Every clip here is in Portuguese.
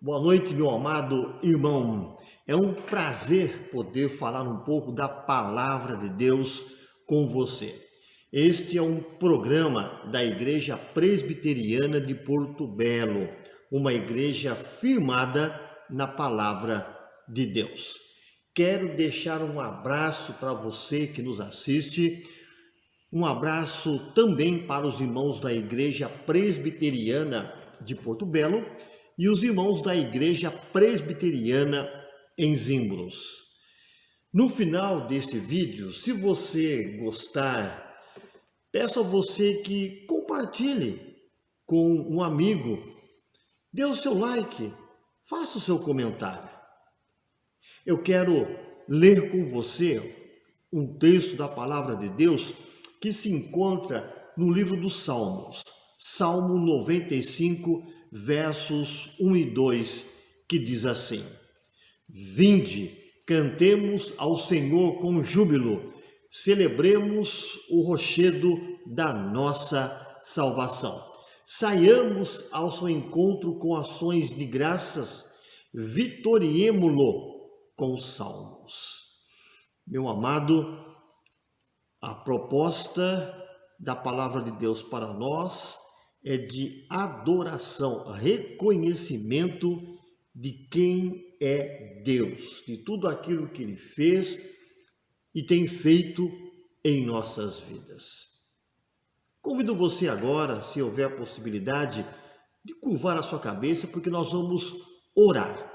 Boa noite, meu amado irmão. É um prazer poder falar um pouco da palavra de Deus com você. Este é um programa da Igreja Presbiteriana de Porto Belo, uma igreja firmada na palavra de Deus. Quero deixar um abraço para você que nos assiste, um abraço também para os irmãos da Igreja Presbiteriana de Porto Belo e os irmãos da Igreja Presbiteriana em Zimbros. No final deste vídeo, se você gostar, peço a você que compartilhe com um amigo, dê o seu like, faça o seu comentário. Eu quero ler com você um texto da palavra de Deus que se encontra no livro dos Salmos, Salmo 95, versos 1 e 2, que diz assim: Vinde, cantemos ao Senhor com júbilo, celebremos o rochedo da nossa salvação. Saiamos ao seu encontro com ações de graças, vitoriemo-lo com salmos. Meu amado, a proposta da palavra de Deus para nós é de adoração, reconhecimento de quem é Deus, de tudo aquilo que Ele fez e tem feito em nossas vidas. Convido você agora, se houver possibilidade, de curvar a sua cabeça, porque nós vamos orar,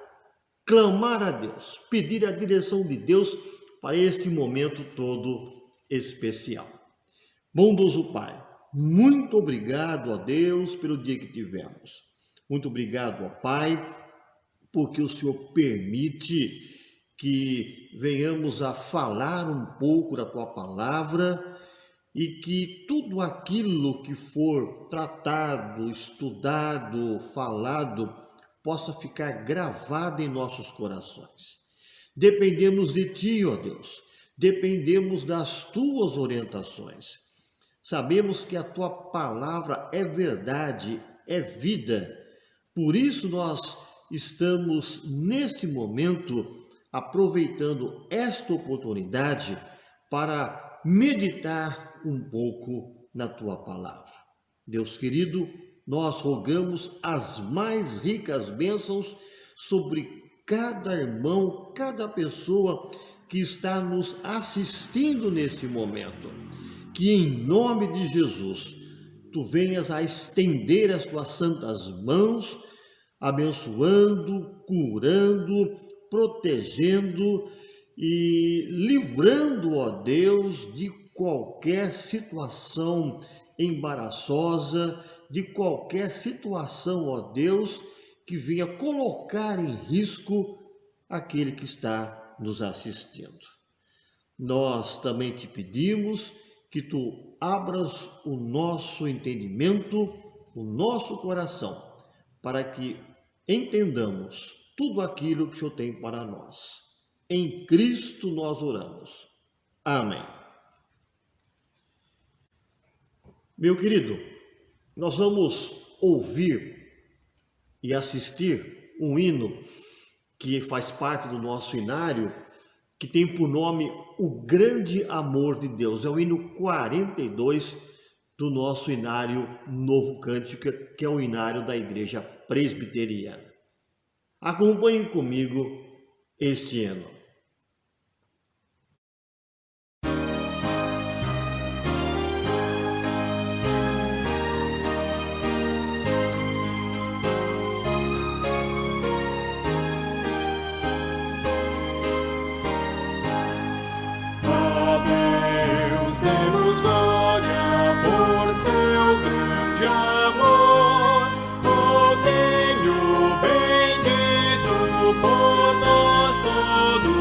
clamar a Deus, pedir a direção de Deus para este momento todo especial. Bondoso Pai, muito obrigado a Deus pelo dia que tivemos. Muito obrigado, ó Pai, porque o Senhor permite que venhamos a falar um pouco da Tua palavra e que tudo aquilo que for tratado, estudado, falado, possa ficar gravado em nossos corações. Dependemos de Ti, ó Deus, dependemos das Tuas orientações. Sabemos que a Tua palavra é verdade, é vida. Por isso nós estamos, nesse momento, aproveitando esta oportunidade para meditar um pouco na Tua palavra. Deus querido, nós rogamos as mais ricas bênçãos sobre cada irmão, cada pessoa que está nos assistindo neste momento. Que em nome de Jesus, Tu venhas a estender as Tuas santas mãos, abençoando, curando, protegendo e livrando, ó Deus, de qualquer situação embaraçosa, de qualquer situação, ó Deus, que venha colocar em risco aquele que está nos assistindo. Nós também te pedimos que Tu abras o nosso entendimento, o nosso coração, para que entendamos tudo aquilo que o Senhor tem para nós. Em Cristo nós oramos. Amém. Meu querido, nós vamos ouvir e assistir um hino que faz parte do nosso hinário, que tem por nome O Grande Amor de Deus. É o hino 42 do nosso hinário Novo Cântico, que é o hinário da Igreja Presbiteriana. Acompanhe comigo este hino. Por nós todos.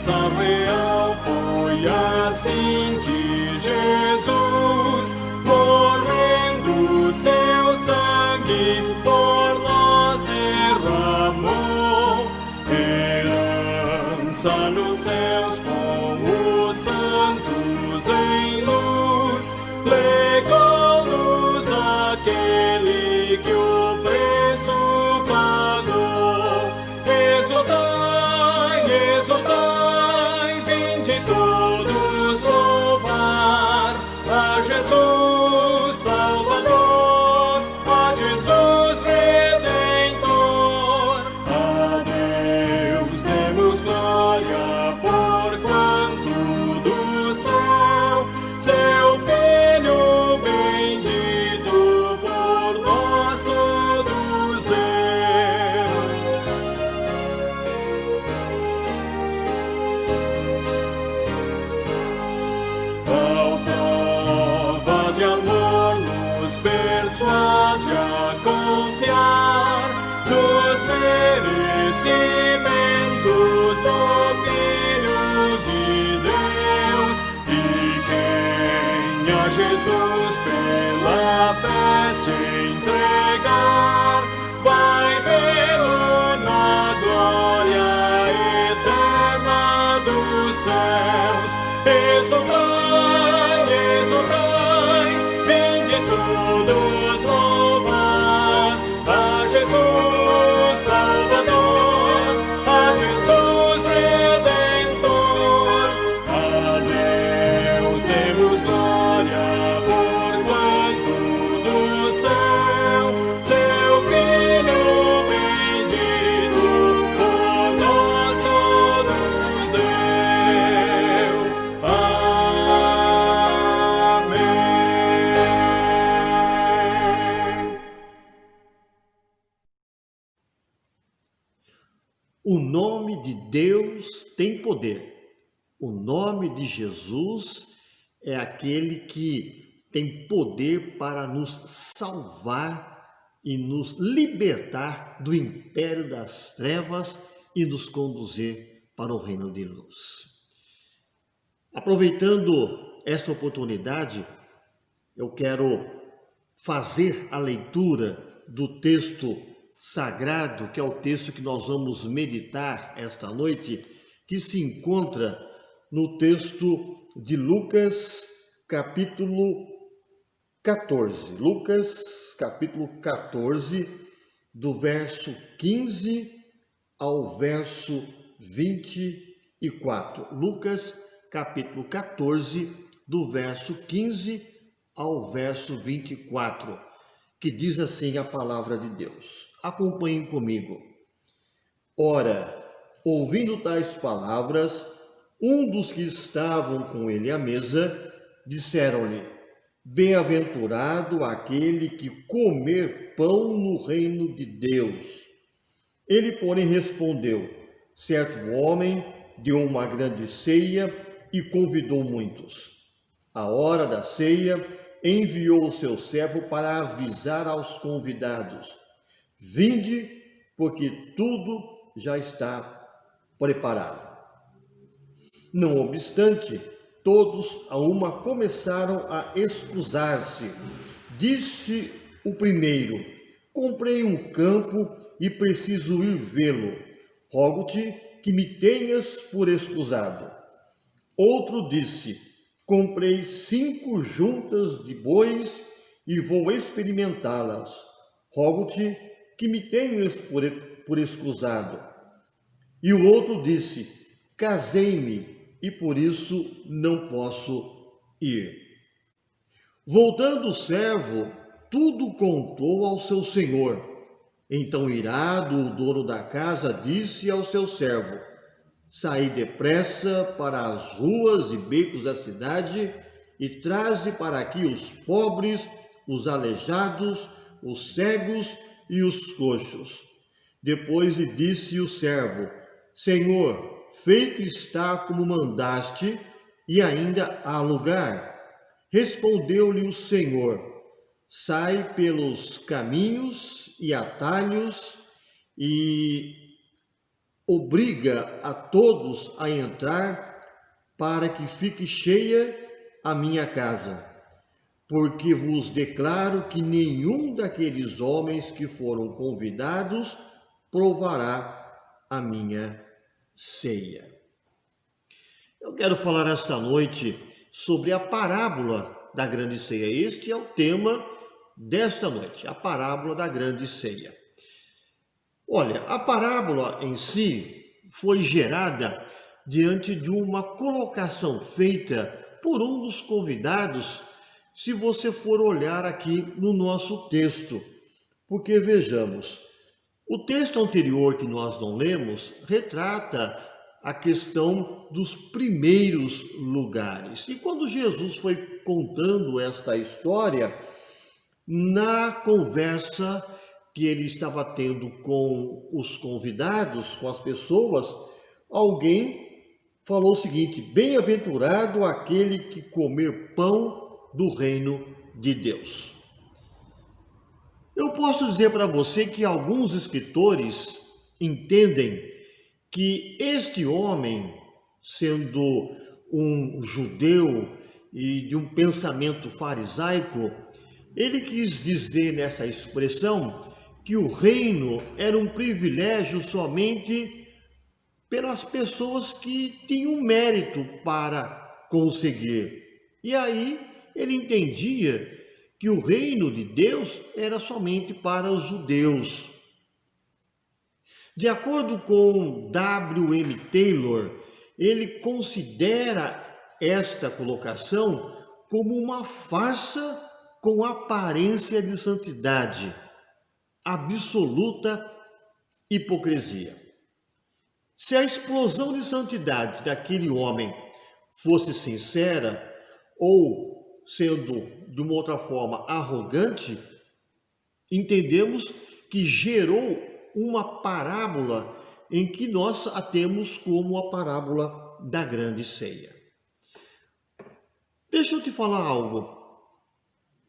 aliança real. Foi assim que Jesus, morrendo, seu sangue por nós derramou. Herança nos céus com os santos em luz, legou-nos aquele que o preço pagou. Exultai, exultai, vinde todos louvar a Jesus Salvador, a Jesus Redentor. A Deus demos glória, porquanto do céu seu Filho bendito por nós todos deu. Tal prova de amor nos persuade a confiar nos merecimentos do Filho de Deus. E quem a Jesus pela fé se entregar, vai vê-lo na glória eterna dos céus. Exultai, exultai, vinde todos louvar a Jesus Salvador, a Jesus Redentor. A Deus demos glória, porquanto do céu seu Filho bendito por nós todos deu. Amém. O nome de Deus tem poder. O nome de Jesus é aquele que tem poder para nos salvar e nos libertar do império das trevas e nos conduzir para o reino de luz. Aproveitando esta oportunidade, eu quero fazer a leitura do texto sagrado, que é o texto que nós vamos meditar esta noite, que se encontra no texto de Lucas, capítulo 14. Lucas, capítulo 14, do verso 15 ao verso 24. Lucas, capítulo 14, do verso 15 ao verso 24, que diz assim a palavra de Deus. Acompanhem comigo. Ora, ouvindo tais palavras, um dos que estavam com ele à mesa, disseram-lhe: Bem-aventurado aquele que comer pão no reino de Deus. Ele, porém, respondeu: Certo homem deu uma grande ceia e convidou muitos. À hora da ceia, enviou o seu servo para avisar aos convidados: Vinde, porque tudo já está preparado. Não obstante, todos a uma começaram a excusar-se. Disse o primeiro: Comprei um campo e preciso ir vê-lo. Rogo-te que me tenhas por excusado. Outro disse: Comprei 5 juntas de bois e vou experimentá-las. Rogo-te que me tenhas por excusado. E o outro disse: Casei-me e por isso não posso ir. Voltando o servo, tudo contou ao seu senhor. Então, irado, o dono da casa disse ao seu servo: Saí depressa para as ruas e becos da cidade e traze para aqui os pobres, os aleijados, os cegos e os coxos. Depois lhe disse o servo: Senhor, feito está como mandaste, e ainda há lugar. Respondeu-lhe o Senhor: Sai pelos caminhos e atalhos e obriga a todos a entrar para que fique cheia a minha casa. Porque vos declaro que nenhum daqueles homens que foram convidados provará a minha ceia. Eu quero falar esta noite sobre a parábola da grande ceia. Este é o tema desta noite, a parábola da grande ceia. Olha, a parábola em si foi gerada diante de uma colocação feita por um dos convidados, se você for olhar aqui no nosso texto. Porque vejamos, o texto anterior que nós não lemos retrata a questão dos primeiros lugares. E quando Jesus foi contando esta história, na conversa que ele estava tendo com os convidados, com as pessoas, alguém falou o seguinte: bem-aventurado aquele que comer pão do reino de Deus. Eu posso dizer para você que alguns escritores entendem que este homem, sendo um judeu e de um pensamento farisaico, ele quis dizer nessa expressão que o reino era um privilégio somente pelas pessoas que tinham mérito para conseguir. E aí ele entendia que o reino de Deus era somente para os judeus. De acordo com W.M. Taylor, ele considera esta colocação como uma farsa com aparência de santidade, absoluta hipocrisia. Se a explosão de santidade daquele homem fosse sincera, ou sendo de uma outra forma arrogante, entendemos que gerou uma parábola em que nós a temos como a parábola da grande ceia. Deixa eu te falar algo.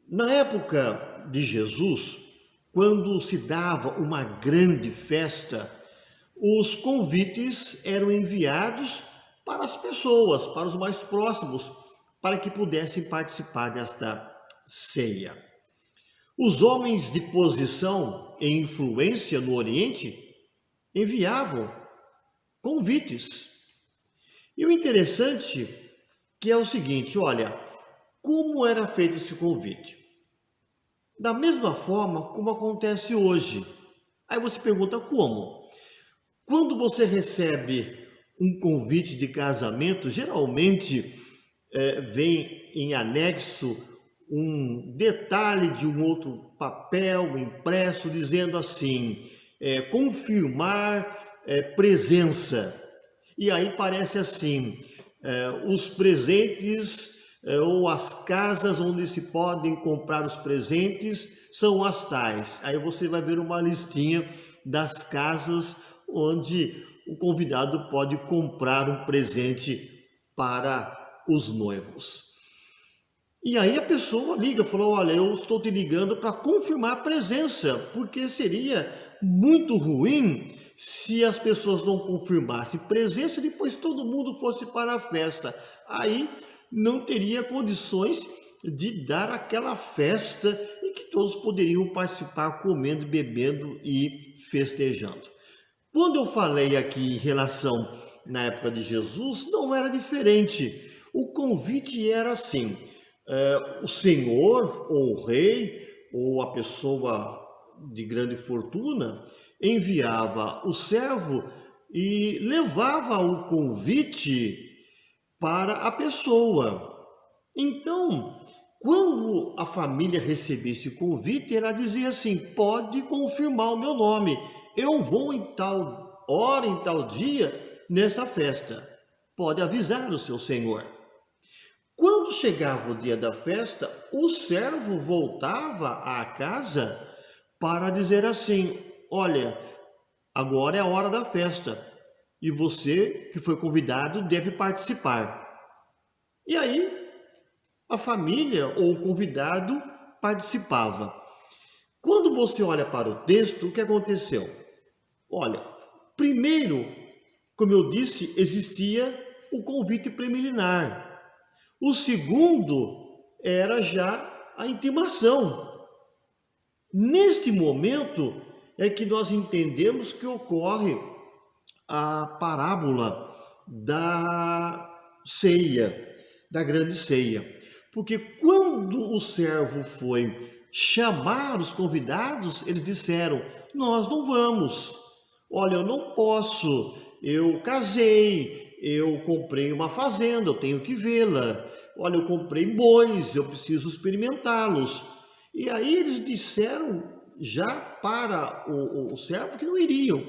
Na época de Jesus, quando se dava uma grande festa, os convites eram enviados para as pessoas, para os mais próximos, para que pudessem participar desta ceia. Os homens de posição e influência no Oriente enviavam convites. E o interessante que é o seguinte, olha, como era feito esse convite? Da mesma forma como acontece hoje. Aí você pergunta como? Quando você recebe um convite de casamento, geralmente vem em anexo um detalhe de um outro papel impresso dizendo assim, confirmar presença. E aí parece assim, os presentes ou as casas onde se podem comprar os presentes são as tais. Aí você vai ver uma listinha das casas onde o convidado pode comprar um presente para os noivos. E aí a pessoa liga, falou, olha, eu estou te ligando para confirmar a presença, porque seria muito ruim se as pessoas não confirmassem presença e depois todo mundo fosse para a festa. Aí não teria condições de dar aquela festa em que todos poderiam participar comendo, bebendo e festejando. Quando eu falei aqui em relação na época de Jesus, não era diferente. O convite era assim, o senhor ou o rei ou a pessoa de grande fortuna enviava o servo e levava o convite para a pessoa. Então, quando a família recebia esse convite, ela dizia assim, pode confirmar o meu nome, eu vou em tal hora, em tal dia, nessa festa. Pode avisar o seu senhor. Quando chegava o dia da festa, o servo voltava à casa para dizer assim, olha, agora é a hora da festa e você que foi convidado deve participar. E aí a família ou o convidado participava. Quando você olha para o texto, o que aconteceu? Olha, primeiro como eu disse, existia o convite preliminar. O segundo era já a intimação. Neste momento é que nós entendemos que ocorre a parábola da ceia, da grande ceia. Porque quando o servo foi chamar os convidados, eles disseram: nós não vamos. Olha, eu não posso, eu casei, eu comprei uma fazenda, eu tenho que vê-la. Olha, eu comprei bois, eu preciso experimentá-los. E aí eles disseram já para o servo que não iriam.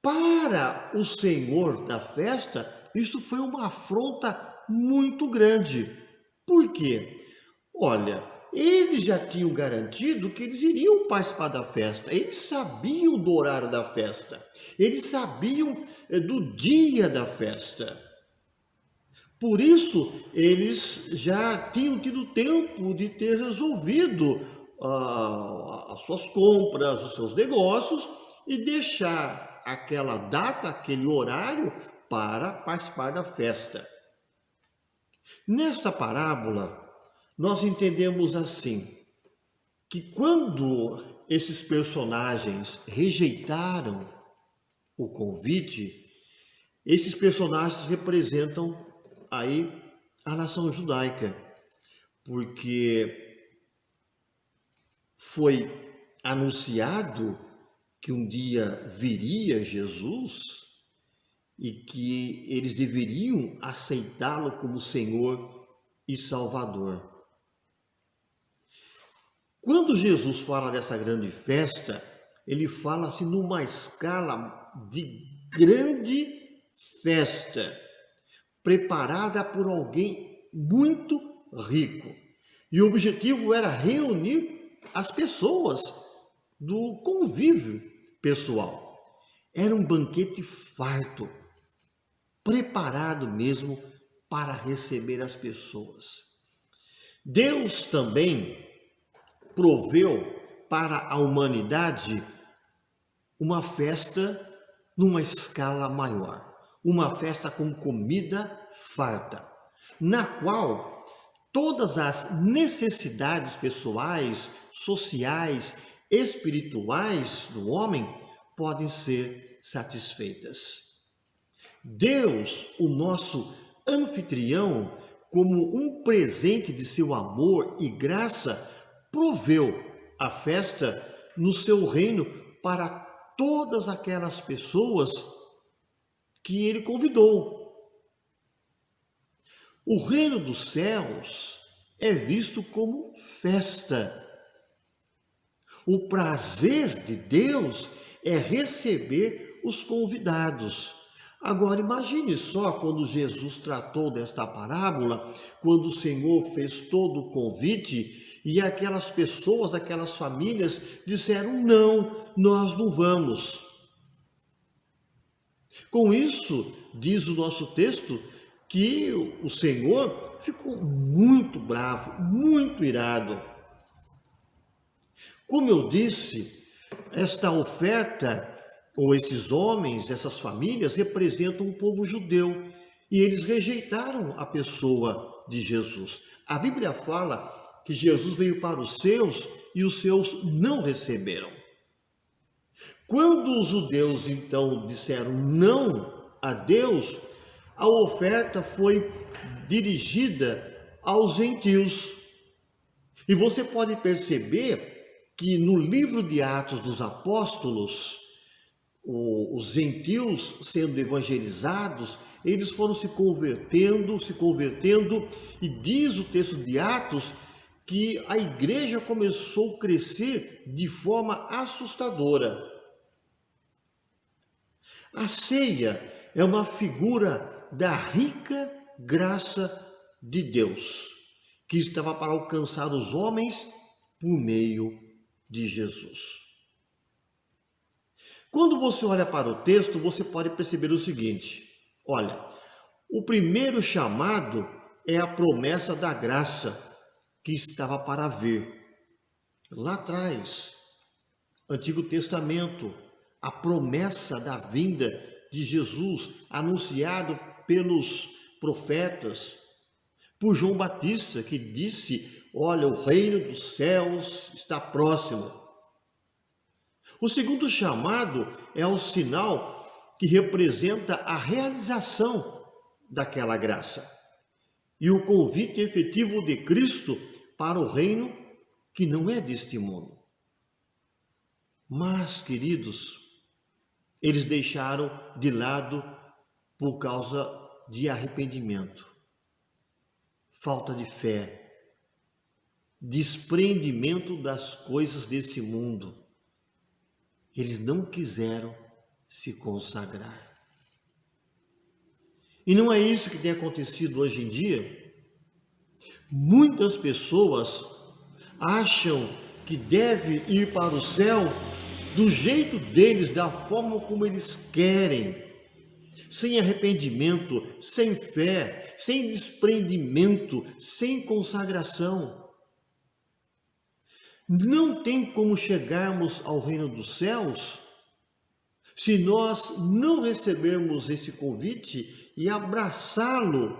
Para o senhor da festa, isso foi uma afronta muito grande. Por quê? Olha, eles já tinham garantido que eles iriam participar da festa. Eles sabiam do horário da festa. Eles sabiam do dia da festa. Por isso, eles já tinham tido tempo de ter resolvido as suas compras, os seus negócios e deixar aquela data, aquele horário para participar da festa. Nesta parábola, nós entendemos assim, que quando esses personagens rejeitaram o convite, esses personagens representam aí a nação judaica, porque foi anunciado que um dia viria Jesus e que eles deveriam aceitá-lo como Senhor e Salvador. Quando Jesus fala dessa grande festa, ele fala assim numa escala de grande festa, preparada por alguém muito rico. E o objetivo era reunir as pessoas do convívio pessoal. Era um banquete farto, preparado mesmo para receber as pessoas. Deus também proveu para a humanidade uma festa numa escala maior, uma festa com comida farta, na qual todas as necessidades pessoais, sociais, espirituais do homem podem ser satisfeitas. Deus, o nosso anfitrião, como um presente de seu amor e graça, proveu a festa no seu reino para todas aquelas pessoas que ele convidou. O reino dos céus é visto como festa. O prazer de Deus é receber os convidados. Agora imagine só quando Jesus tratou desta parábola, quando o Senhor fez todo o convite e aquelas pessoas, aquelas famílias disseram: não, nós não vamos. Com isso, diz o nosso texto, que o Senhor ficou muito bravo, muito irado. Como eu disse, esta oferta, ou esses homens, essas famílias, representam o povo judeu e eles rejeitaram a pessoa de Jesus. A Bíblia fala que Jesus veio para os seus e os seus não receberam. Quando os judeus então disseram não a Deus, a oferta foi dirigida aos gentios. E você pode perceber que no livro de Atos dos Apóstolos, os gentios sendo evangelizados, eles foram se convertendo, e diz o texto de Atos que a igreja começou a crescer de forma assustadora. A ceia é uma figura da rica graça de Deus, que estava para alcançar os homens por meio de Jesus. Quando você olha para o texto, você pode perceber o seguinte: olha, o primeiro chamado é a promessa da graça que estava para vir. Lá atrás, Antigo Testamento, a promessa da vinda de Jesus, anunciado pelos profetas, por João Batista, que disse: olha, o reino dos céus está próximo. O segundo chamado é o sinal que representa a realização daquela graça e o convite efetivo de Cristo para o reino que não é deste mundo. Mas, queridos, eles deixaram de lado por causa de arrependimento, falta de fé, desprendimento das coisas desse mundo. Eles não quiseram se consagrar. E não é isso que tem acontecido hoje em dia? Muitas pessoas acham que deve ir para o céu do jeito deles, da forma como eles querem, sem arrependimento, sem fé, sem desprendimento, sem consagração. Não tem como chegarmos ao reino dos céus se nós não recebermos esse convite e abraçá-lo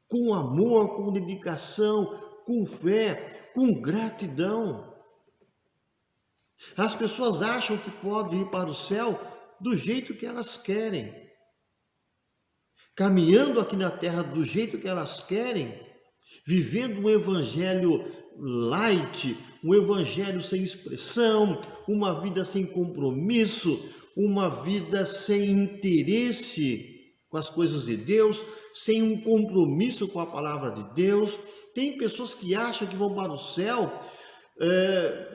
com amor, com dedicação, com fé, com gratidão. As pessoas acham que podem ir para o céu do jeito que elas querem, caminhando aqui na terra do jeito que elas querem, vivendo um evangelho light, um evangelho sem expressão, uma vida sem compromisso, uma vida sem interesse com as coisas de Deus, sem um compromisso com a palavra de Deus. Tem pessoas que acham que vão para o céu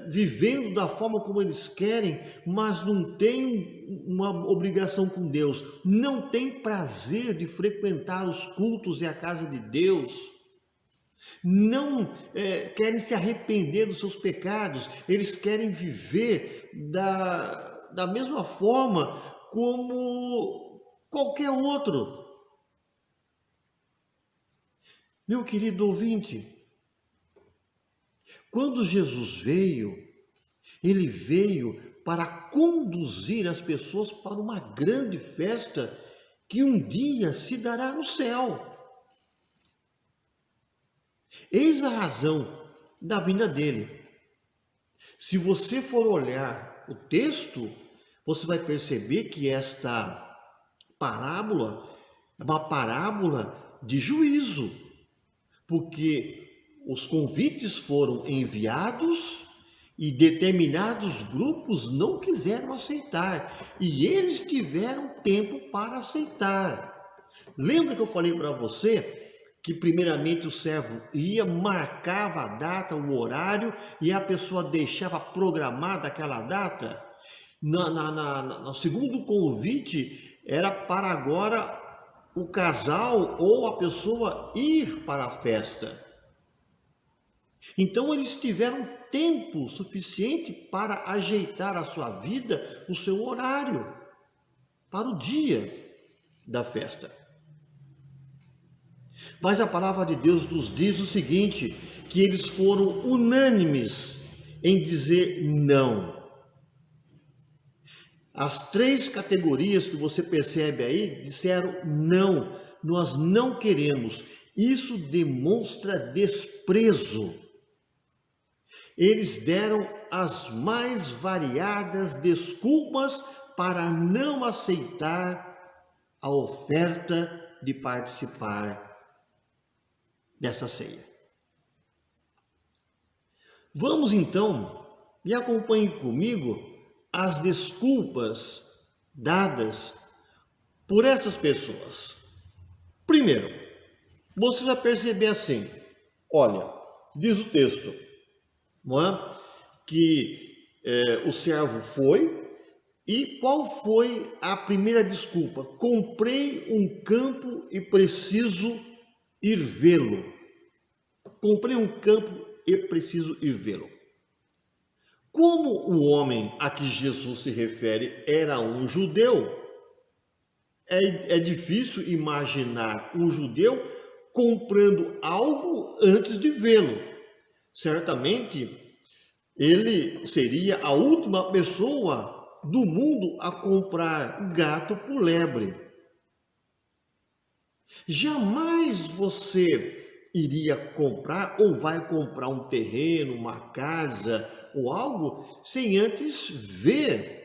vivendo da forma como eles querem, mas não tem uma obrigação com Deus, não tem prazer de frequentar os cultos e a casa de Deus, não querem se arrepender dos seus pecados, eles querem viver da mesma forma como qualquer outro. Meu querido ouvinte, quando Jesus veio, ele veio para conduzir as pessoas para uma grande festa que um dia se dará no céu. Eis a razão da vinda dele. Se você for olhar o texto, você vai perceber que esta parábola é uma parábola de juízo, porque os convites foram enviados e determinados grupos não quiseram aceitar, e eles tiveram tempo para aceitar. Lembra que eu falei para você que primeiramente o servo ia, marcava a data, o horário, e a pessoa deixava programada aquela data? No segundo convite era para agora o casal ou a pessoa ir para a festa. Então eles tiveram tempo suficiente para ajeitar a sua vida, o seu horário, para o dia da festa. Mas a palavra de Deus nos diz o seguinte, que eles foram unânimes em dizer não. As três categorias que você percebe aí disseram não, nós não queremos. Isso demonstra desprezo. Eles deram as mais variadas desculpas para não aceitar a oferta de participar dessa ceia. Vamos então, e acompanhe comigo as desculpas dadas por essas pessoas. Primeiro, você vai perceber assim, olha, diz o texto, não é? Que o servo foi, e qual foi a primeira desculpa? Comprei um campo e preciso ir vê-lo. Comprei um campo e preciso ir vê-lo. Como o homem a que Jesus se refere era um judeu, é difícil imaginar um judeu comprando algo antes de vê-lo. Certamente, ele seria a última pessoa do mundo a comprar gato por lebre. Jamais você iria comprar ou vai comprar um terreno, uma casa ou algo sem antes ver.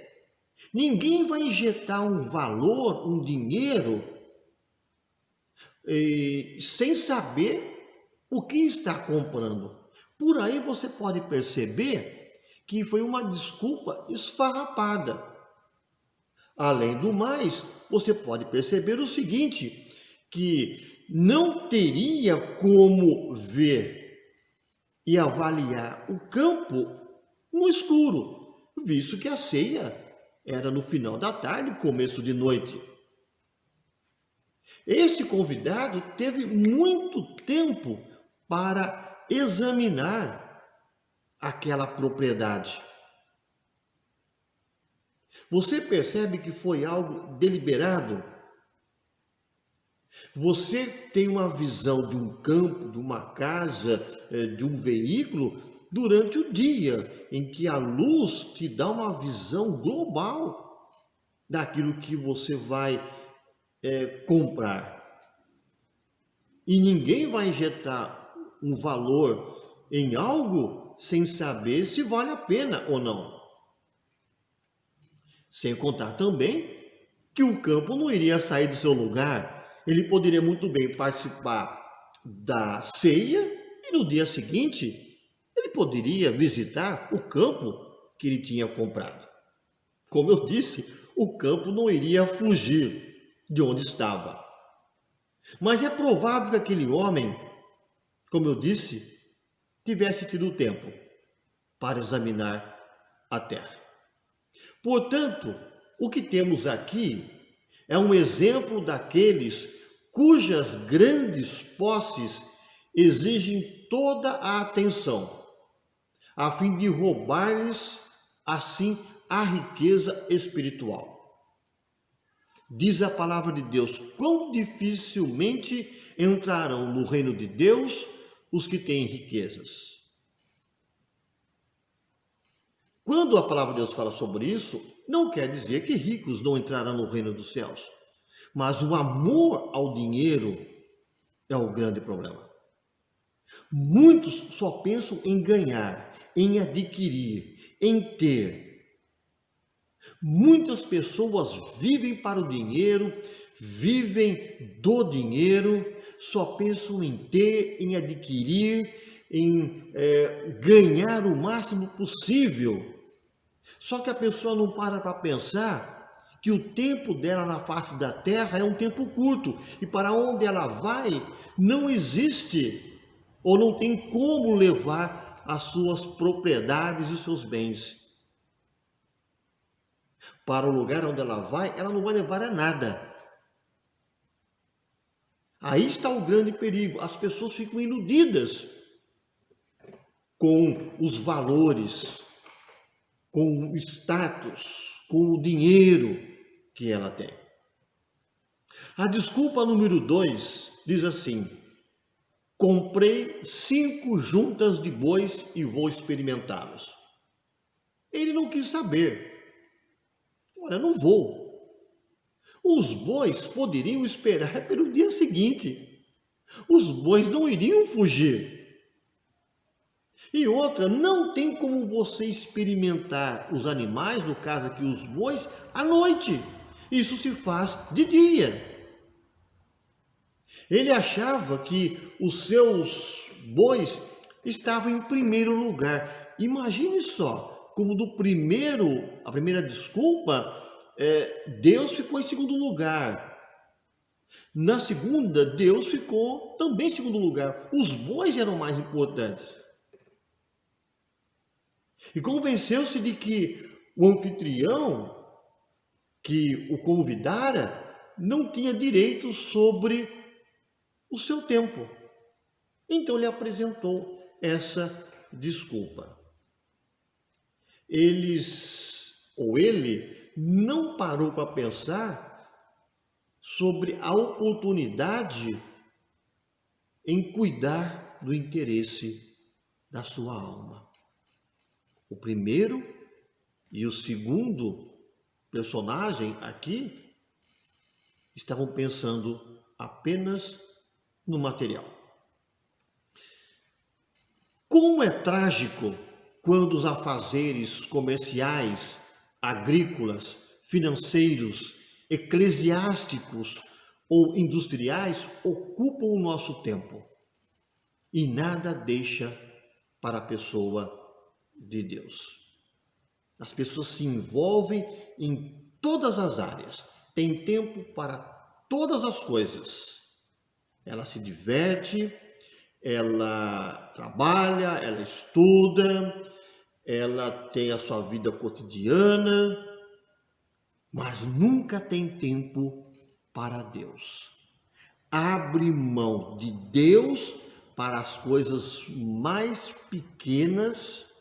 Ninguém vai injetar um valor, um dinheiro, sem saber o que está comprando. Por aí você pode perceber que foi uma desculpa esfarrapada. Além do mais, você pode perceber o seguinte, que não teria como ver e avaliar o campo no escuro, visto que a ceia era no final da tarde, começo de noite. Este convidado teve muito tempo para examinar aquela propriedade. Você percebe que foi algo deliberado? Você tem uma visão de um campo, de uma casa, de um veículo durante o dia, em que a luz te dá uma visão global daquilo que você vai comprar. E ninguém vai injetar um valor em algo sem saber se vale a pena ou não. Sem contar também que o campo não iria sair do seu lugar. Ele poderia muito bem participar da ceia e no dia seguinte ele poderia visitar o campo que ele tinha comprado. Como eu disse, o campo não iria fugir de onde estava. Mas é provável que aquele homem, como eu disse, tivesse tido tempo para examinar a terra. Portanto, o que temos aqui é um exemplo daqueles cujas grandes posses exigem toda a atenção, a fim de roubar-lhes, assim, a riqueza espiritual. Diz a palavra de Deus, quão dificilmente entrarão no reino de Deus os que têm riquezas. Quando a palavra de Deus fala sobre isso, não quer dizer que ricos não entrarão no reino dos céus. Mas o amor ao dinheiro é o grande problema. Muitos só pensam em ganhar, em adquirir, em ter. Muitas pessoas vivem para o dinheiro, vivem do dinheiro, só pensam em ter, em adquirir, em ganhar o máximo possível. Só que a pessoa não para pensar que o tempo dela na face da terra é um tempo curto e para onde ela vai não existe ou não tem como levar as suas propriedades e seus bens. Para o lugar onde ela não vai levar a nada. Aí está o grande perigo. As pessoas ficam iludidas com os valores, com o status, com o dinheiro que ela tem. A desculpa número 2 diz assim: comprei 5 juntas de bois e vou experimentá-los. Ele não quis saber. Olha, não vou. Os bois poderiam esperar pelo dia seguinte. Os bois não iriam fugir. E outra, não tem como você experimentar os animais, no caso aqui os bois, à noite. Isso se faz de dia. Ele achava que os seus bois estavam em primeiro lugar. Imagine só, como a primeira desculpa, Deus ficou em segundo lugar. Na segunda, Deus ficou também em segundo lugar. Os bois eram mais importantes. E convenceu-se de que o anfitrião que o convidara não tinha direito sobre o seu tempo. Então ele apresentou essa desculpa. Ele não parou para pensar sobre a oportunidade em cuidar do interesse da sua alma. O primeiro e o segundo personagem aqui estavam pensando apenas no material. Como é trágico quando os afazeres comerciais, agrícolas, financeiros, eclesiásticos ou industriais ocupam o nosso tempo e nada deixa para a pessoa de Deus. As pessoas se envolvem em todas as áreas, têm tempo para todas as coisas. Ela se diverte, ela trabalha, ela estuda, ela tem a sua vida cotidiana, mas nunca tem tempo para Deus. Abre mão de Deus para as coisas mais pequenas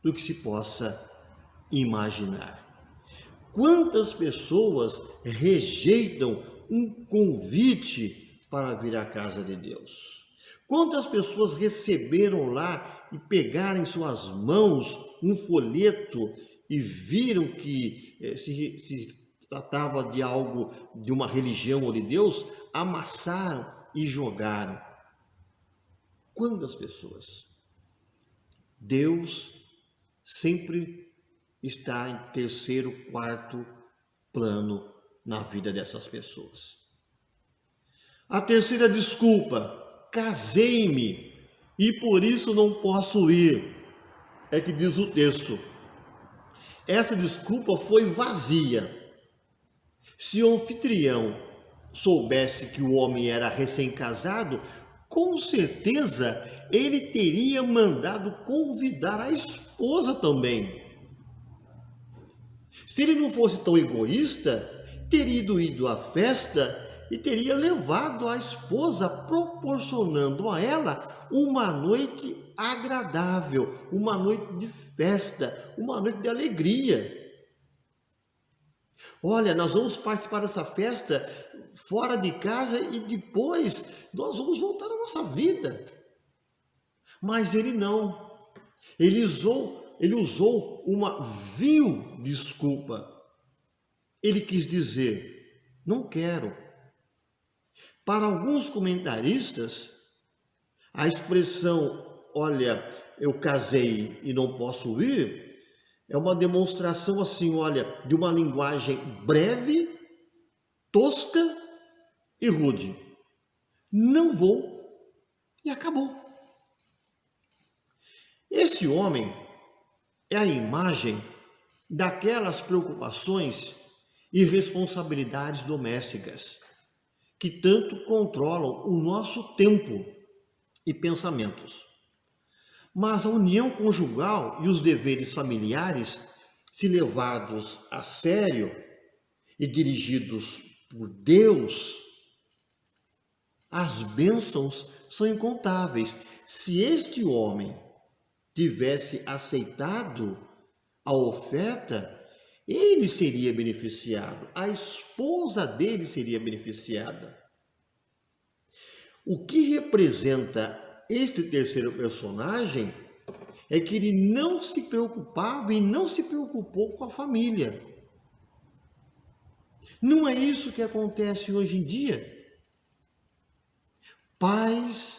do que se possa imaginar. Quantas pessoas rejeitam um convite para vir à casa de Deus? Quantas pessoas receberam lá e pegaram em suas mãos um folheto e viram que se tratava de algo, de uma religião ou de Deus, amassaram e jogaram? Quantas pessoas? Deus sempre está em terceiro, quarto plano na vida dessas pessoas. A terceira desculpa: casei-me e por isso não posso ir. É que diz o texto. Essa desculpa foi vazia. Se o anfitrião soubesse que o homem era recém-casado, com certeza ele teria mandado convidar a esposa também. Se ele não fosse tão egoísta, teria ido à festa e teria levado a esposa, proporcionando a ela uma noite agradável, uma noite de festa, uma noite de alegria. Olha, nós vamos participar dessa festa fora de casa e depois nós vamos voltar à nossa vida. Mas ele não. Ele usou uma vil desculpa. Ele quis dizer: não quero. Para alguns comentaristas, a expressão, olha, eu casei e não posso ir, é uma demonstração assim, olha, de uma linguagem breve, tosca e rude. Não vou e acabou. Esse homem é a imagem daquelas preocupações e responsabilidades domésticas que tanto controlam o nosso tempo e pensamentos. Mas a união conjugal e os deveres familiares, se levados a sério e dirigidos por Deus, as bênçãos são incontáveis. Se este homem tivesse aceitado a oferta, ele seria beneficiado, a esposa dele seria beneficiada. O que representa este terceiro personagem é que ele não se preocupava e não se preocupou com a família. Não é isso que acontece hoje em dia. Pais,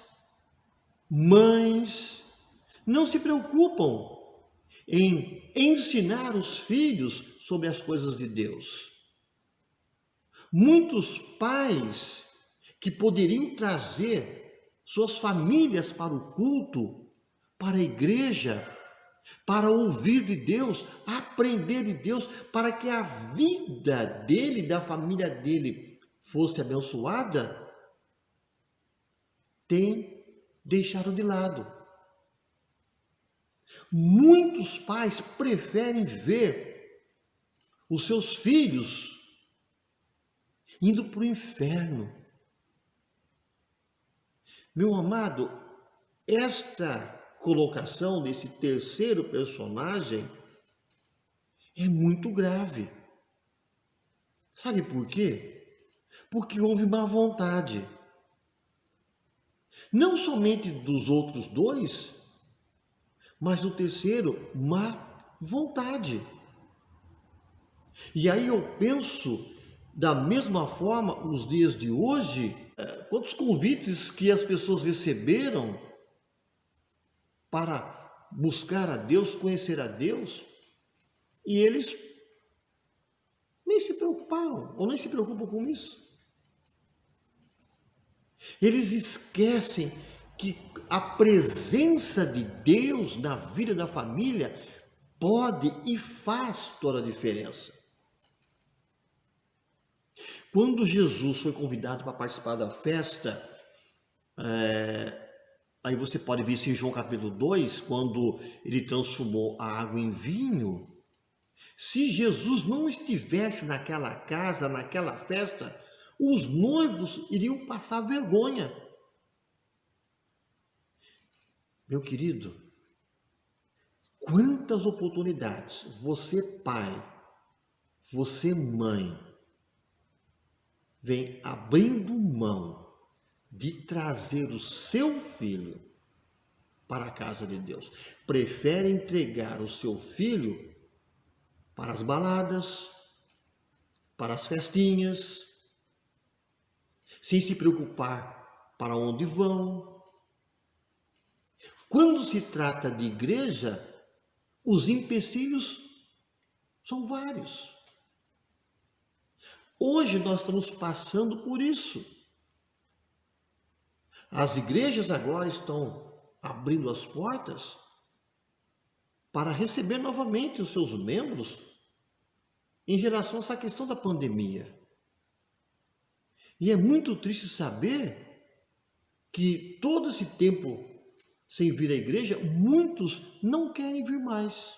mães, não se preocupam em ensinar os filhos sobre as coisas de Deus. Muitos pais que poderiam trazer suas famílias para o culto, para a igreja, para ouvir de Deus, aprender de Deus, para que a vida dele, da família dele, fosse abençoada, tem deixado de lado. Muitos pais preferem ver os seus filhos indo para o inferno. Meu amado, esta colocação desse terceiro personagem é muito grave. Sabe por quê? Porque houve má vontade. Não somente dos outros dois, mas do terceiro, má vontade. E aí eu penso, da mesma forma, nos dias de hoje, quantos convites que as pessoas receberam para buscar a Deus, conhecer a Deus, e eles nem se preocuparam, ou nem se preocupam com isso. Eles esquecem que a presença de Deus na vida da família pode e faz toda a diferença. Quando Jesus foi convidado para participar da festa, aí você pode ver isso em João capítulo 2, quando ele transformou a água em vinho. Se Jesus não estivesse naquela casa, naquela festa, os noivos iriam passar vergonha. Meu querido, quantas oportunidades você, pai, você, mãe, vem abrindo mão de trazer o seu filho para a casa de Deus. Prefere entregar o seu filho para as baladas, para as festinhas, sem se preocupar para onde vão. Quando se trata de igreja, os empecilhos são vários. Hoje nós estamos passando por isso. As igrejas agora estão abrindo as portas para receber novamente os seus membros em relação a essa questão da pandemia. E é muito triste saber que todo esse tempo sem vir à igreja, muitos não querem vir mais.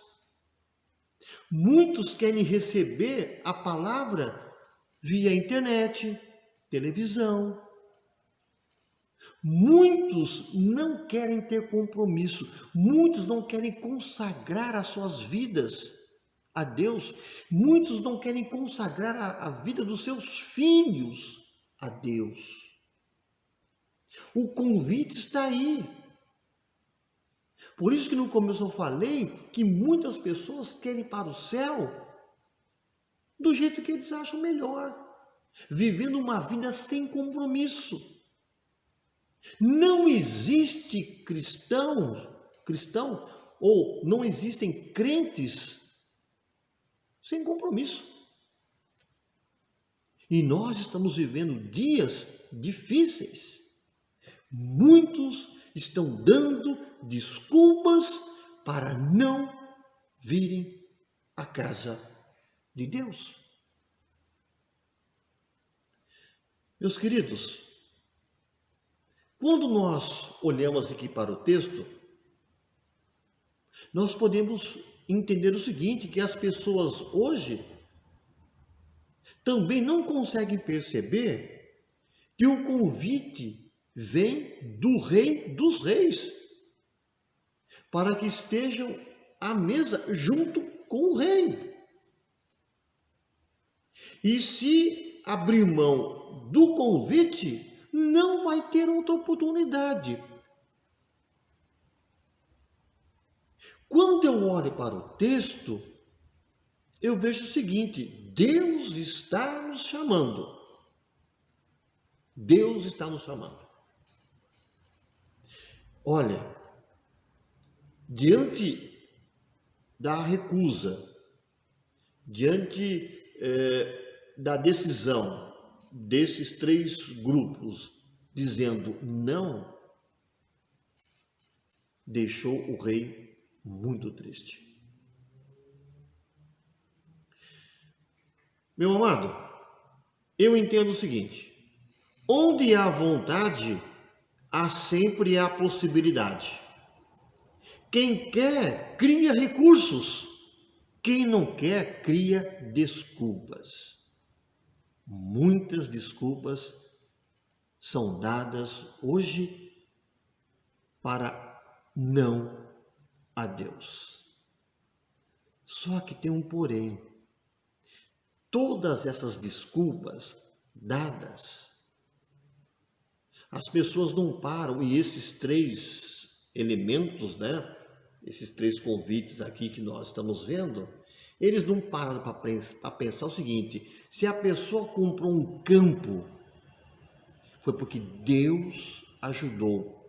Muitos querem receber a palavra via internet, televisão. Muitos não querem ter compromisso, muitos não querem consagrar as suas vidas a Deus, muitos não querem consagrar a vida dos seus filhos a Deus. O convite está aí. Por isso que no começo eu falei que muitas pessoas querem ir para o céu do jeito que eles acham melhor, vivendo uma vida sem compromisso. Não existe cristão, ou não existem crentes sem compromisso. E nós estamos vivendo dias difíceis. Muitos estão dando desculpas para não virem à casa de Deus. Meus queridos, quando nós olhamos aqui para o texto, nós podemos entender o seguinte, que as pessoas hoje também não conseguem perceber que o convite vem do Rei dos Reis, para que estejam à mesa junto com o Rei. E se abrir mão do convite, não vai ter outra oportunidade. Quando eu olho para o texto, eu vejo o seguinte: Deus está nos chamando. Deus está nos chamando. Olha, diante da recusa, diante da decisão desses três grupos dizendo não, deixou o rei muito triste. Meu amado, eu entendo o seguinte: onde há vontade, há sempre a possibilidade. Quem quer, cria recursos. Quem não quer, cria desculpas. Muitas desculpas são dadas hoje para não a Deus. Só que tem um porém. Todas essas desculpas dadas, as pessoas não param, e esses três elementos, esses três convites aqui que nós estamos vendo, Eles não pararam para pensar o seguinte: se a pessoa comprou um campo, foi porque Deus ajudou.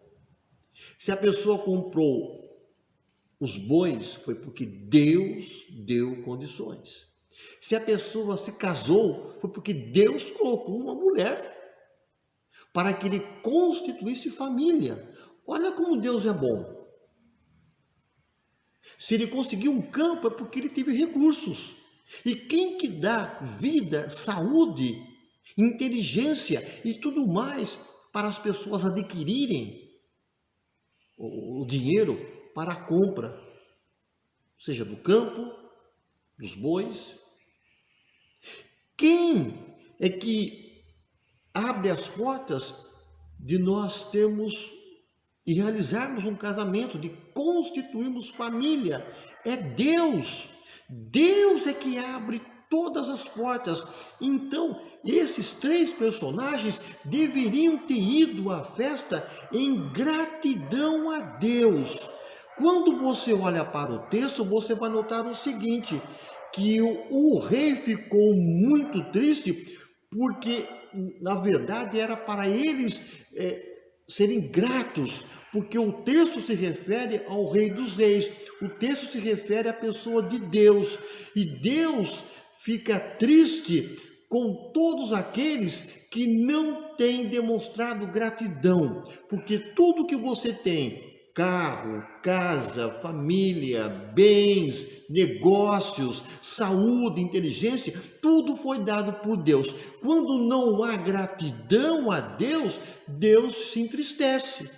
Se a pessoa comprou os bois, foi porque Deus deu condições. Se a pessoa se casou, foi porque Deus colocou uma mulher para que ele constituísse família. Olha como Deus é bom. Se ele conseguiu um campo, é porque ele teve recursos. E quem que dá vida, saúde, inteligência e tudo mais para as pessoas adquirirem o dinheiro para a compra, seja do campo, dos bois? Quem é que abre as portas de nós termos e realizarmos um casamento, de constituirmos família? É Deus. Deus é que abre todas as portas. Então, esses três personagens deveriam ter ido à festa em gratidão a Deus. Quando você olha para o texto, você vai notar o seguinte, que o rei ficou muito triste, porque, na verdade, era para eles serem gratos, porque o texto se refere ao Rei dos Reis, o texto se refere à pessoa de Deus, e Deus fica triste com todos aqueles que não têm demonstrado gratidão, porque tudo que você tem, carro, casa, família, bens, negócios, saúde, inteligência, tudo foi dado por Deus. Quando não há gratidão a Deus, Deus se entristece.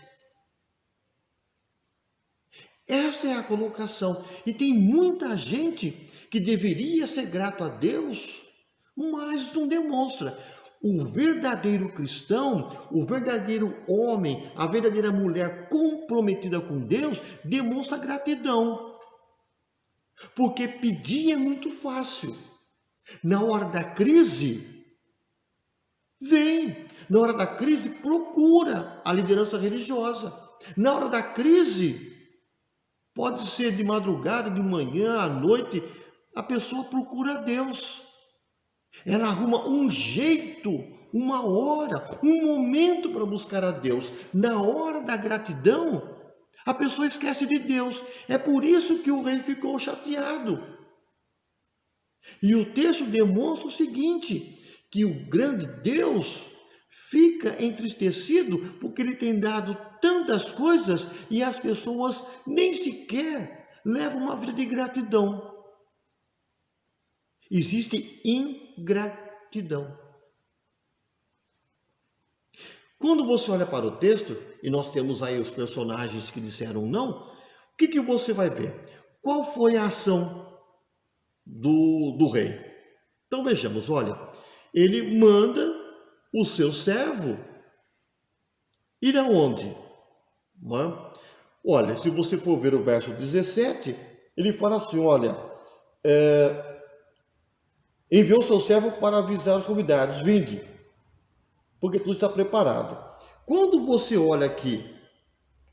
Esta é a colocação. E tem muita gente que deveria ser grato a Deus, mas não demonstra. O verdadeiro cristão, o verdadeiro homem, a verdadeira mulher comprometida com Deus, demonstra gratidão. Porque pedir é muito fácil. Na hora da crise, vem. Na hora da crise, procura a liderança religiosa. Na hora da crise, pode ser de madrugada, de manhã, à noite, a pessoa procura a Deus. Ela arruma um jeito, uma hora, um momento para buscar a Deus. Na hora da gratidão, a pessoa esquece de Deus. É por isso que o rei ficou chateado. E o texto demonstra o seguinte, que o grande Deus fica entristecido porque ele tem dado tantas coisas e as pessoas nem sequer levam uma vida de gratidão. Existe ingratidão. Quando você olha para o texto, e nós temos aí os personagens que disseram não, o que você vai ver? Qual foi a ação do rei? Então vejamos, olha, ele manda o seu servo ir aonde? Olha, se você for ver o verso 17, ele fala assim, olha, enviou seu servo para avisar os convidados, vinde, porque tudo está preparado. Quando você olha aqui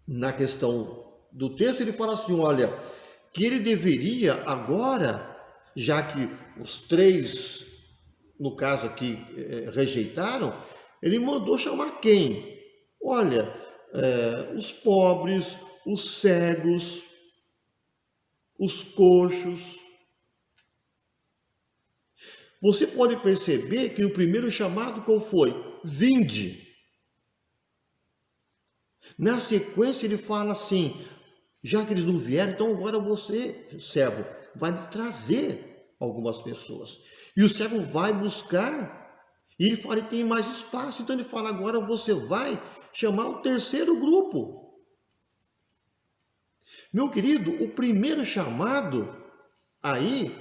na questão do texto, ele fala assim, olha, que ele deveria agora, já que os três, no caso aqui, rejeitaram, ele mandou chamar quem? Olha, os pobres, os cegos, os coxos. Você pode perceber que o primeiro chamado qual foi? Vinde. Na sequência ele fala assim, já que eles não vieram, então agora você, servo, vai me trazer algumas pessoas. E o servo vai buscar, e ele fala, tem mais espaço, então ele fala, agora você vai chamar o terceiro grupo. Meu querido, o primeiro chamado aí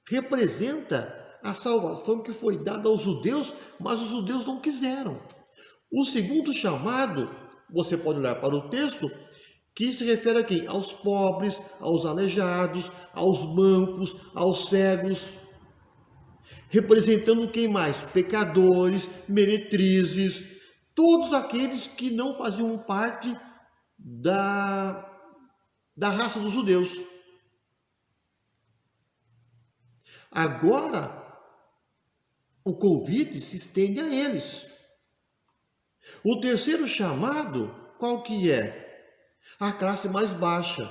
representa a salvação que foi dada aos judeus, mas os judeus não quiseram. O segundo chamado, você pode olhar para o texto, que se refere aqui aos pobres, aos aleijados, aos mancos, aos cegos, representando quem mais? Pecadores, meretrizes, todos aqueles que não faziam parte da raça dos judeus. Agora, o convite se estende a eles. O terceiro chamado, qual que é? A classe mais baixa.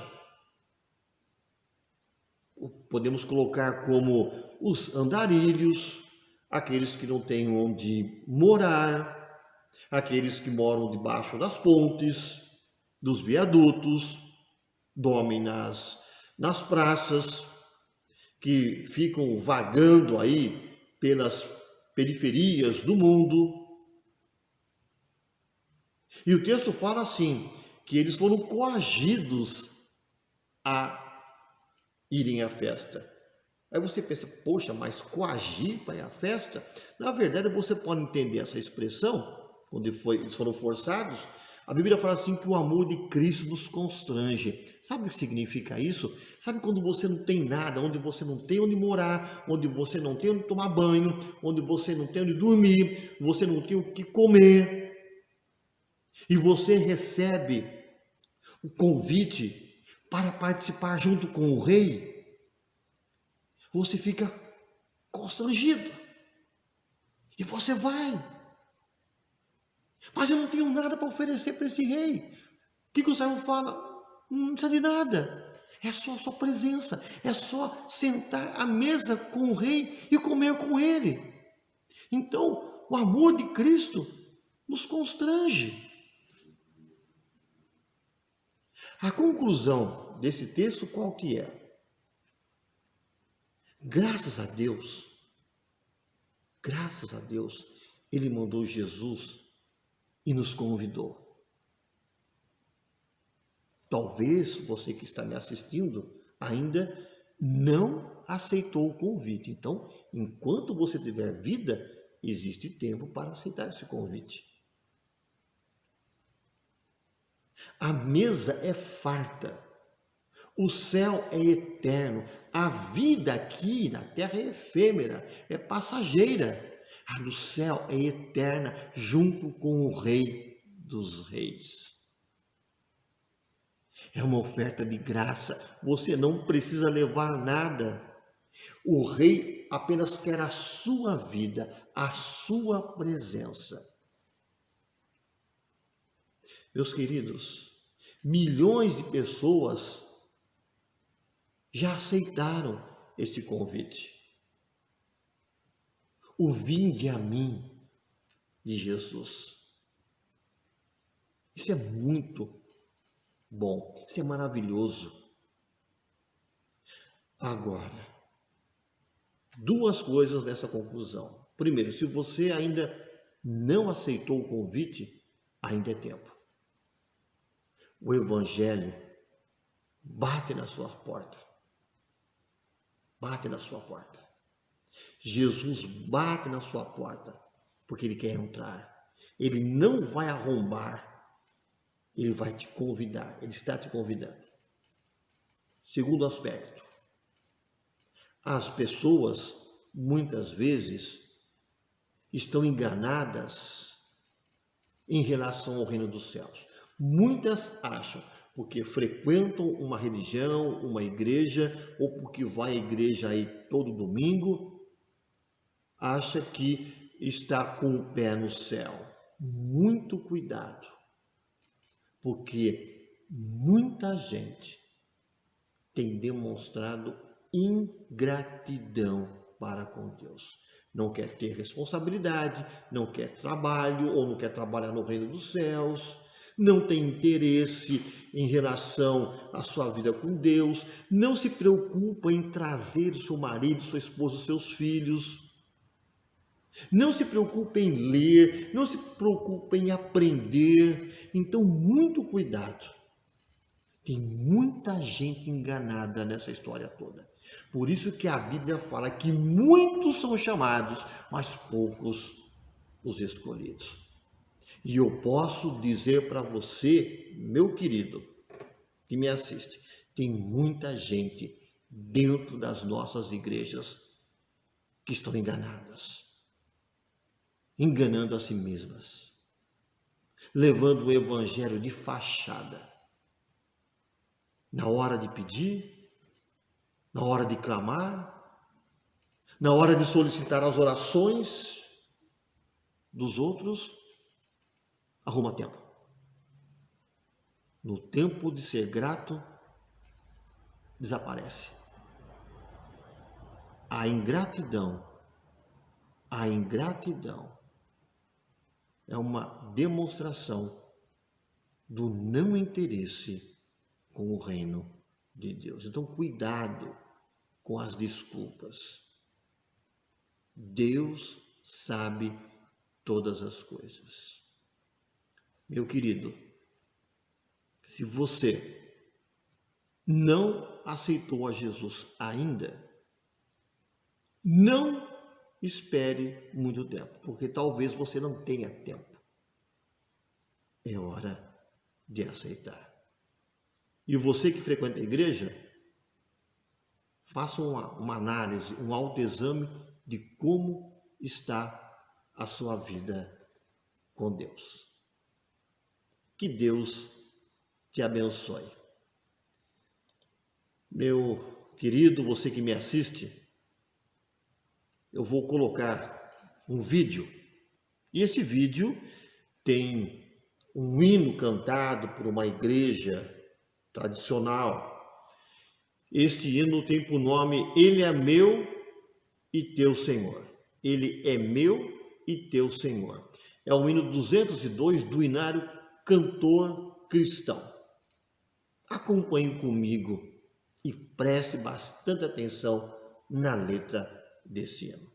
Podemos colocar como os andarilhos, aqueles que não têm onde morar, aqueles que moram debaixo das pontes, dos viadutos, dormem nas praças, que ficam vagando aí pelas periferias do mundo. E o texto fala assim, que eles foram coagidos a irem à festa. Aí você pensa, poxa, mas coagir para ir à festa? Na verdade, você pode entender essa expressão, quando eles foram forçados. A Bíblia fala assim que o amor de Cristo nos constrange. Sabe o que significa isso? Sabe quando você não tem nada, onde você não tem onde morar, onde você não tem onde tomar banho, onde você não tem onde dormir, você não tem o que comer, e você recebe o convite para participar junto com o rei, você fica constrangido. E você vai. Mas eu não tenho nada para oferecer para esse rei. O que o servo fala? Não precisa de nada. É só a sua presença. É só sentar à mesa com o rei e comer com ele. Então, o amor de Cristo nos constrange. A conclusão desse texto qual que é? Graças a Deus, Ele mandou Jesus e nos convidou. Talvez você que está me assistindo ainda não aceitou o convite. Então, enquanto você tiver vida, existe tempo para aceitar esse convite. A mesa é farta, o céu é eterno, a vida aqui na terra é efêmera, é passageira. A do céu é eterna, junto com o Rei dos Reis. É uma oferta de graça, você não precisa levar nada. O Rei apenas quer a sua vida, a sua presença. Meus queridos, milhões de pessoas já aceitaram esse convite. O vinde a mim de Jesus. Isso é muito bom, isso é maravilhoso. Agora, duas coisas nessa conclusão. Primeiro, se você ainda não aceitou o convite, ainda é tempo. O Evangelho bate na sua porta. Bate na sua porta. Jesus bate na sua porta porque Ele quer entrar. Ele não vai arrombar, Ele vai te convidar, Ele está te convidando. Segundo aspecto, as pessoas muitas vezes estão enganadas em relação ao reino dos céus. Muitas acham, porque frequentam uma religião, uma igreja, ou porque vai à igreja aí todo domingo, acha que está com o pé no céu. Muito cuidado, porque muita gente tem demonstrado ingratidão para com Deus. Não quer ter responsabilidade, não quer trabalho, ou não quer trabalhar no reino dos céus, não tem interesse em relação à sua vida com Deus, não se preocupa em trazer seu marido, sua esposa, seus filhos, não se preocupa em ler, não se preocupa em aprender. Então, muito cuidado. Tem muita gente enganada nessa história toda. Por isso que a Bíblia fala que muitos são chamados, mas poucos os escolhidos. E eu posso dizer para você, meu querido, que me assiste, tem muita gente dentro das nossas igrejas que estão enganadas, enganando a si mesmas, levando o evangelho de fachada. Na hora de pedir, na hora de clamar, Na hora de solicitar as orações dos outros, arruma tempo. No tempo de ser grato, desaparece. A ingratidão é uma demonstração do não interesse com o reino de Deus. Então, cuidado com as desculpas. Deus sabe todas as coisas. Meu querido, se você não aceitou a Jesus ainda, não espere muito tempo, porque talvez você não tenha tempo. É hora de aceitar. E você que frequenta a igreja, faça uma análise, um autoexame de como está a sua vida com Deus. Que Deus te abençoe. Meu querido, você que me assiste, eu vou colocar um vídeo. E esse vídeo tem um hino cantado por uma igreja tradicional. Este hino tem por nome Ele é meu e teu Senhor. Ele é meu e teu Senhor. É o hino 202 do Inário Cantor Cristão. Acompanhe comigo e preste bastante atenção na letra desse hino.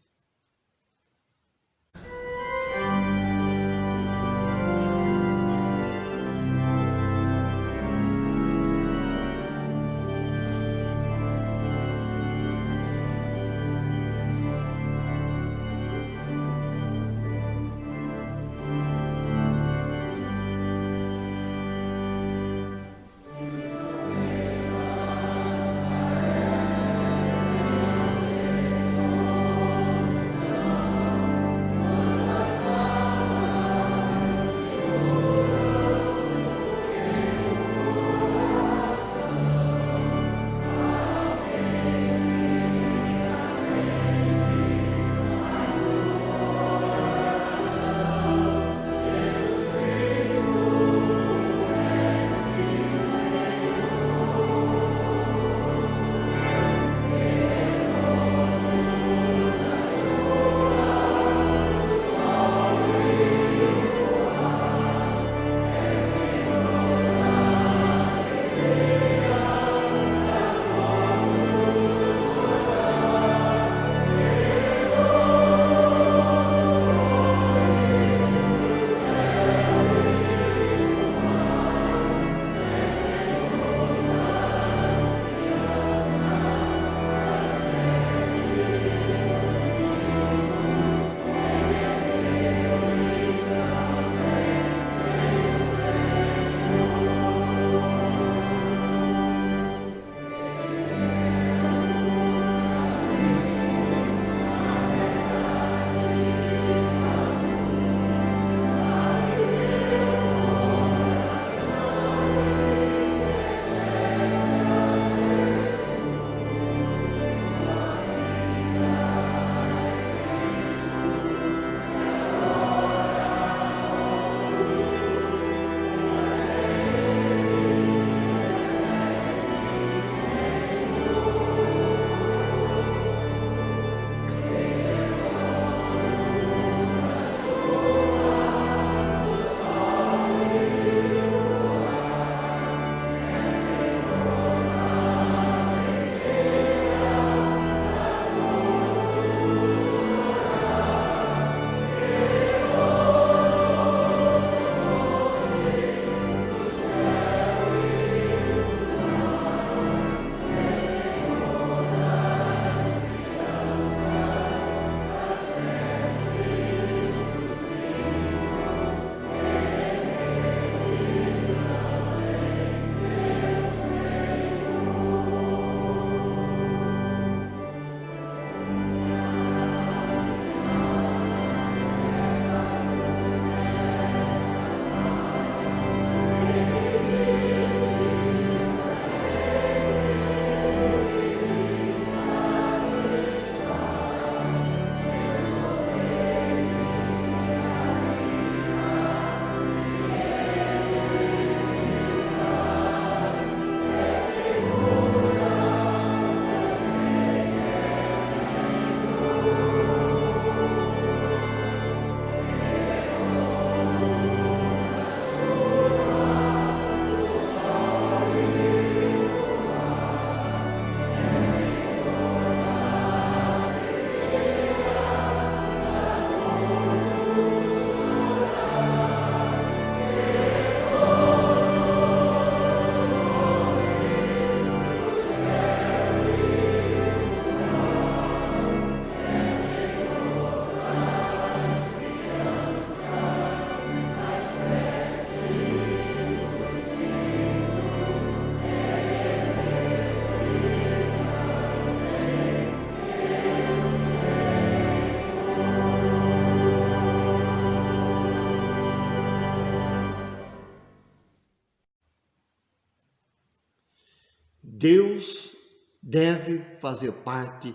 Deus deve fazer parte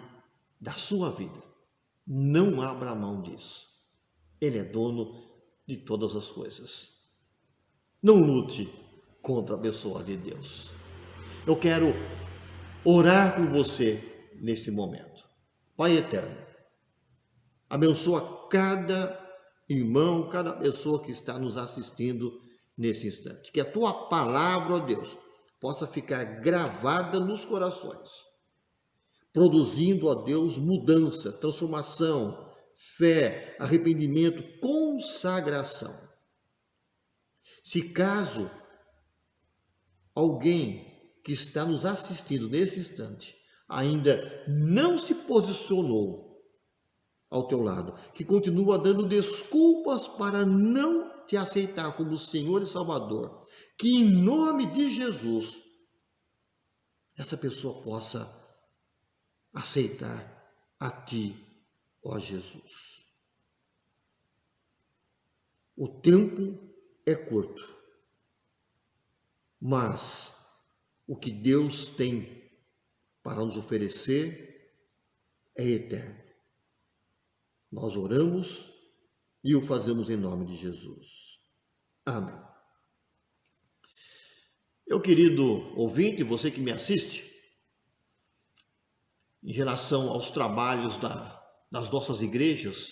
da sua vida. Não abra mão disso. Ele é dono de todas as coisas. Não lute contra a pessoa de Deus. Eu quero orar com você nesse momento. Pai eterno, abençoa cada irmão, cada pessoa que está nos assistindo nesse instante. Que a tua palavra, ó Deus, possa ficar gravada nos corações, produzindo, ó Deus, mudança, transformação, fé, arrependimento, consagração. Se caso alguém que está nos assistindo nesse instante ainda não se posicionou ao teu lado, que continua dando desculpas para não te aceitar como Senhor e Salvador, que em nome de Jesus essa pessoa possa aceitar a ti, ó Jesus. O tempo é curto, mas o que Deus tem para nos oferecer é eterno. Nós oramos e o fazemos em nome de Jesus. Amém. Meu querido ouvinte, você que me assiste, em relação aos trabalhos das nossas igrejas,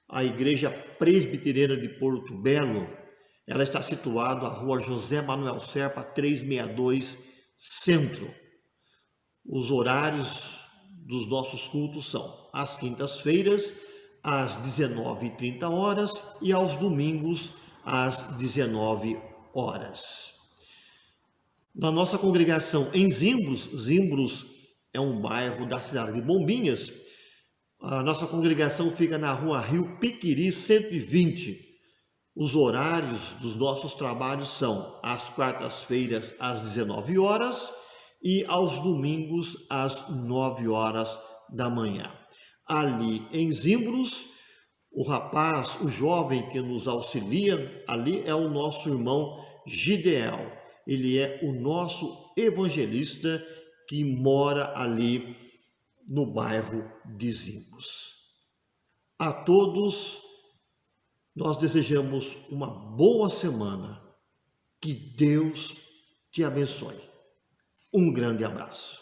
a Igreja Presbiteriana de Porto Belo, ela está situada na rua José Manuel Serpa, 362, Centro. Os horários dos nossos cultos são às quintas-feiras, às 19h30 e aos domingos, às 19 horas. Na nossa congregação em Zimbros é um bairro da cidade de Bombinhas. A nossa congregação fica na rua Rio Piquiri, 120. Os horários dos nossos trabalhos são às quartas-feiras, às 19 horas e aos domingos, às 9 horas da manhã. Ali em Zimbros, o rapaz, o jovem que nos auxilia, ali é o nosso irmão Gideel. Ele é o nosso evangelista que mora ali no bairro de Zimbros. A todos, nós desejamos uma boa semana. Que Deus te abençoe. Um grande abraço.